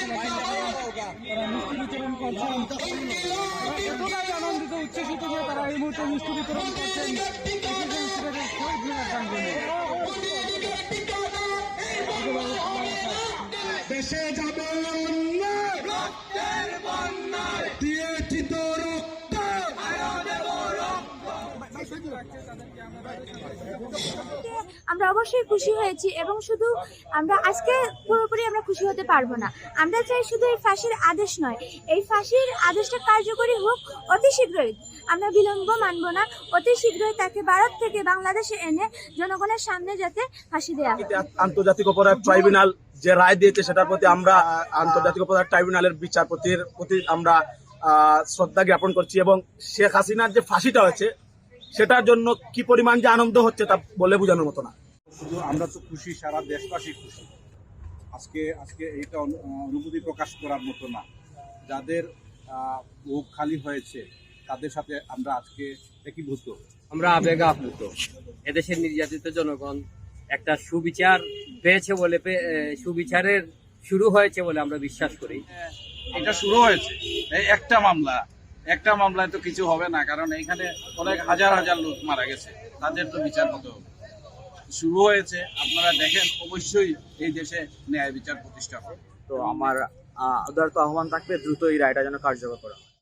দেখতে পাচ্ছেন তারা মিষ্টি বিতরণ করছেন। এতটাই আনন্দিত উচ্ছ্বসিত যে তারা এই মুহূর্তে মিষ্টি বিতরণ করছেন প্রেসিডেন্ট সিলেটের শহীদ মিনার প্রাঙ্গণে। দেশে যাবে দিয়েছি তো রক্ত। আমরা অবশ্যই খুশি হয়েছি এবং শুধু আমরা আজকে পুরোপুরি আমরা খুশি হতে পারবো না। আমরা চাই শুধু এই ফাঁসির আদেশ নয়, এই ফাঁসির আদেশটা কার্যকরী হোক অতি শীঘ্রই। আমরা বিলম্ব মানব না, অতি শীঘ্রই তাকে ভারত থেকে বাংলাদেশে এনে জনগণের সামনে যাতে ফাঁসি দেওয়া হয়। আন্তর্জাতিক অপরাধ ট্রাইব্যুনাল যে রায় দিয়েছে সেটার প্রতি আমরা আন্তর্জাতিক অপরাধ ট্রাইব্যুনালের বিচারপতির প্রতি আমরা শ্রদ্ধা জ্ঞাপন করছি এবং শেখ হাসিনার যে ফাঁসিটা হয়েছে সেটার জন্য কি পরিমাণ যে আনন্দ হচ্ছে তা বলে বোঝানোর মতো না। শুধু আমরা তো খুশি, সারা দেশবাসী খুশি। আজকে এইটা অনুভূতি প্রকাশ করার মতো না। যাদের বুক খালি হয়েছে তাদের সাথে আমরা আজকে একীভূত। আমরা আবেগে আপ্লুত। এদেশের নির্যাতিত জনগণ একটা সুবিচার পেয়েছে বলে, সুবিচারের শুরু হয়েছে বলে আমরা বিশ্বাস করি। এটা শুরু হয়েছে এই একটা মামলায় তো কিছু হবে না, কারণ এখানে অনেক হাজার হাজার লোক মারা গেছে, তাদের তো বিচার হতে হবে। শুরু হয়েছে, আপনারা দেখেন, অবশ্যই এই দেশে ন্যায় বিচার প্রতিষ্ঠা হবে। তো আমার উদারত আহ্বান থাকবে দ্রুত এই রায়টা যেন কার্যকর করা হয়।